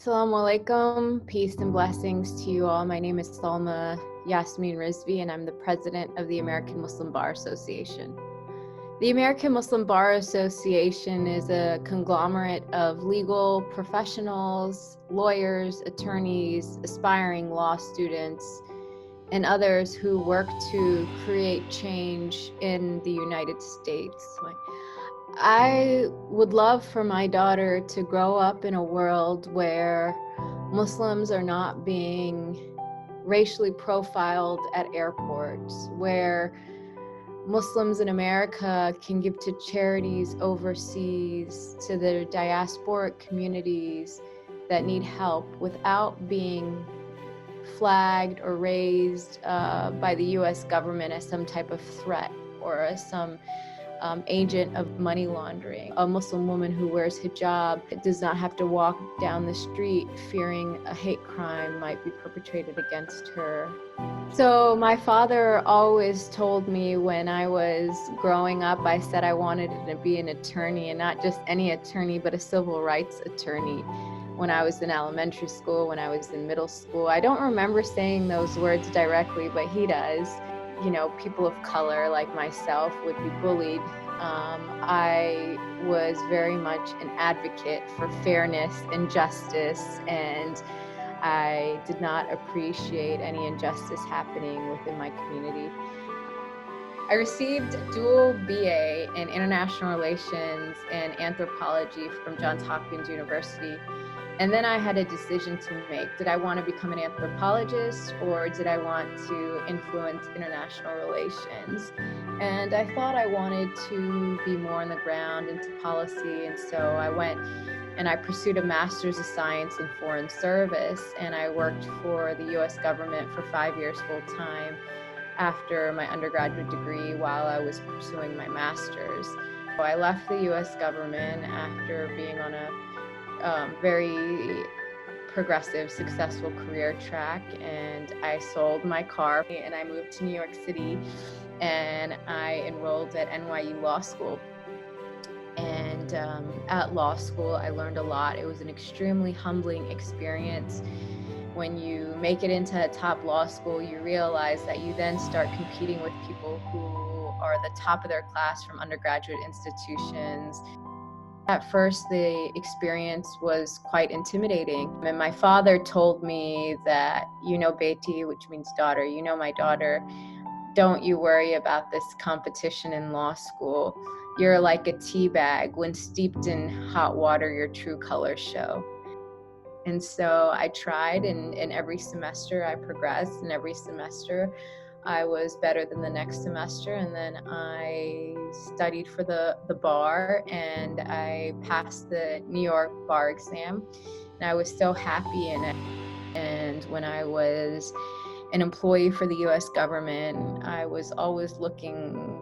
Assalamu alaikum, peace and blessings to you all. My name is Salmah Rizvi, and I'm the president of the American Muslim Bar Association. The American Muslim Bar Association is a conglomerate of legal professionals, lawyers, attorneys, aspiring law students, and others who work to create change in the United States. I would love for my daughter to grow up in a world where Muslims are not being racially profiled at airports, where Muslims in America can give to charities overseas, to their diasporic communities that need help without being flagged or raised by the US government as some type of threat or as some agent of money laundering. A Muslim woman who wears hijab does not have to walk down the street fearing a hate crime might be perpetrated against her. So my father always told me when I was growing up, I said I wanted to be an attorney, and not just any attorney, but a civil rights attorney. When I was in elementary school, when I was in middle school, I don't remember saying those words directly, but he does. You know, people of color like myself would be bullied. I was very much an advocate for fairness and justice, and I did not appreciate any injustice happening within my community. I received a dual BA in International Relations and Anthropology from Johns Hopkins University. And then I had a decision to make. Did I want to become an anthropologist, or did I want to influence international relations? And I thought I wanted to be more on the ground into policy. And so I went and I pursued a Master's of Science in Foreign Service. And I worked for the US government for 5 years full time after my undergraduate degree while I was pursuing my master's. So I left the US government after being on a very progressive, successful career track, and I sold my car and I moved to New York City and I enrolled at NYU Law School. And at law school, I learned a lot. It was an extremely humbling experience. When you make it into a top law school, you realize that you then start competing with people who are the top of their class from undergraduate institutions. At first, the experience was quite intimidating. And my father told me that, Beti, which means daughter, my daughter, don't you worry about this competition in law school. You're like a tea bag. When steeped in hot water, your true colors show. And so I tried, and every semester I progressed, and every semester I was better than the next semester. And then I studied for the bar, and I passed the New York bar exam, and I was so happy in it. And when I was an employee for the US government, I was always looking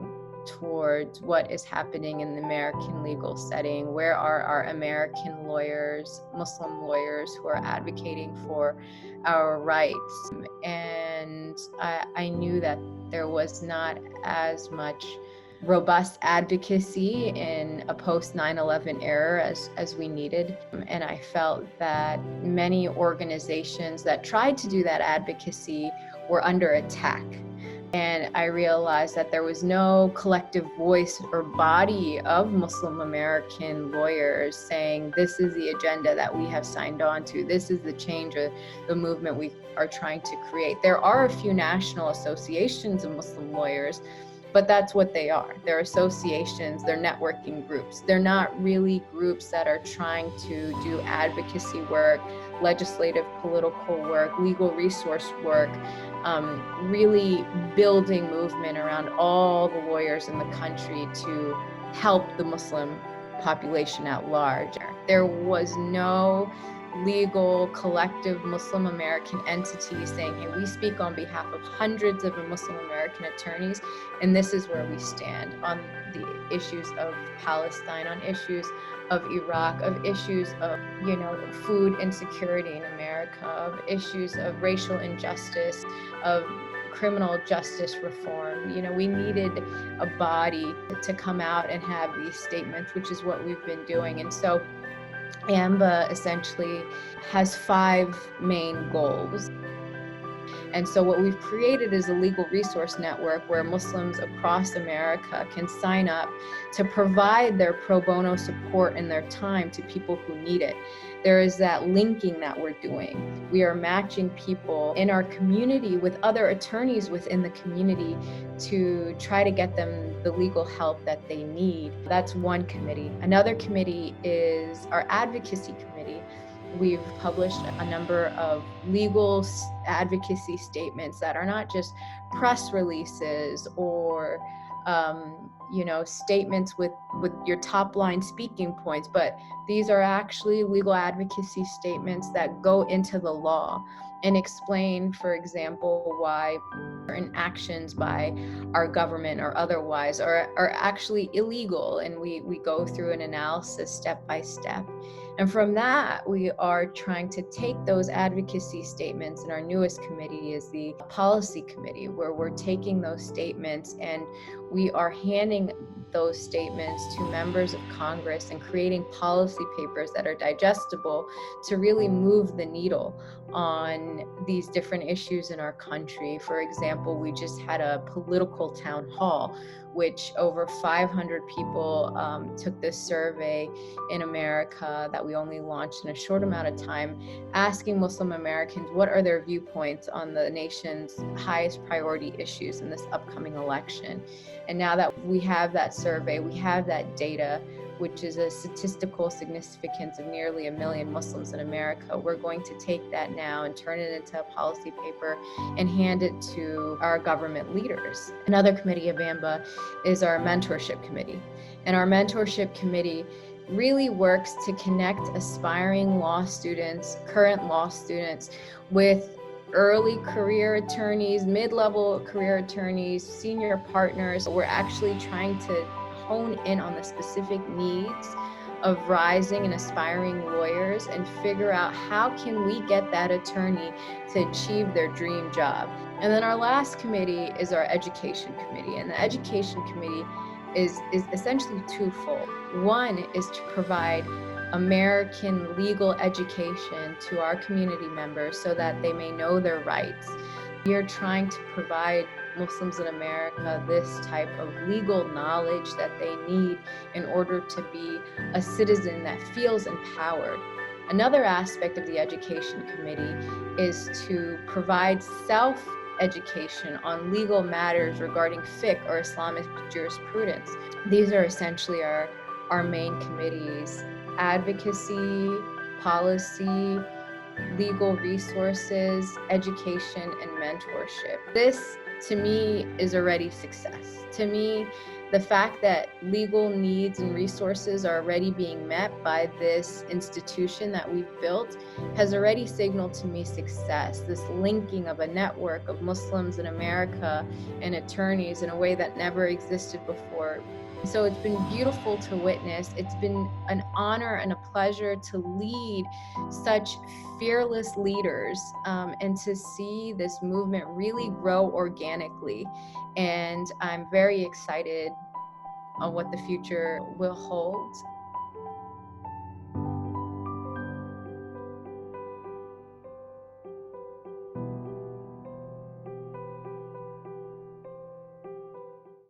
towards what is happening in the American legal setting. Where are our American lawyers, Muslim lawyers, who are advocating for our rights? And I knew that there was not as much robust advocacy in a post 9/11 era as we needed. And I felt that many organizations that tried to do that advocacy were under attack. And I realized that there was no collective voice or body of Muslim American lawyers saying, this is the agenda that we have signed on to. This is the change or the movement we are trying to create. There are a few national associations of Muslim lawyers, but that's what they are. They're associations, they're networking groups. They're not really groups that are trying to do advocacy work, legislative, political work, legal resource work, really building movement around all the lawyers in the country to help the Muslim population at large. There was no legal, collective Muslim American entity saying, hey, we speak on behalf of hundreds of Muslim American attorneys, and this is where we stand on the issues of Palestine, on issues of Iraq, of issues of, food insecurity in America, of issues of racial injustice, of criminal justice reform. We needed a body to come out and have these statements, which is what we've been doing. And so AMBA essentially has 5 main goals. And so what we've created is a legal resource network where Muslims across America can sign up to provide their pro bono support and their time to people who need it. There is that linking that we're doing. We are matching people in our community with other attorneys within the community to try to get them the legal help that they need. That's one committee. Another committee is our Advocacy Committee. We've published a number of legal advocacy statements that are not just press releases or statements with your top line speaking points, but these are actually legal advocacy statements that go into the law and explain, for example, why certain actions by our government or otherwise are actually illegal. And we go through an analysis step by step. And from that, we are trying to take those advocacy statements, and our newest committee is the Policy Committee, where we're taking those statements and we are handing those statements to members of Congress and creating policy papers that are digestible to really move the needle on these different issues in our country. For example, we just had a political town hall, which over 500 people took this survey in America that we only launched in a short amount of time, asking Muslim Americans what are their viewpoints on the nation's highest priority issues in this upcoming election. And now that we have that survey, we have that data, which is a statistical significance of nearly 1 million Muslims in America, we're going to take that now and turn it into a policy paper and hand it to our government leaders. Another committee of AMBA is our Mentorship Committee. And our Mentorship Committee really works to connect aspiring law students, current law students, with early career attorneys, mid-level career attorneys, senior partners. We're actually trying to hone in on the specific needs of rising and aspiring lawyers and figure out how can we get that attorney to achieve their dream job. And then our last committee is our Education Committee. And the Education Committee is essentially twofold. One is to provide American legal education to our community members so that they may know their rights. We are trying to provide Muslims in America this type of legal knowledge that they need in order to be a citizen that feels empowered. Another aspect of the Education Committee is to provide self-education on legal matters regarding fiqh or Islamic jurisprudence. These are essentially our main committees: advocacy, policy, legal resources, education, and mentorship. This, to me, is already success. To me, the fact that legal needs and resources are already being met by this institution that we've built has already signaled to me success. This linking of a network of Muslims in America and attorneys in a way that never existed before. So it's been beautiful to witness. It's been an honor and a pleasure to lead such fearless leaders and to see this movement really grow organically. And I'm very excited on what the future will hold.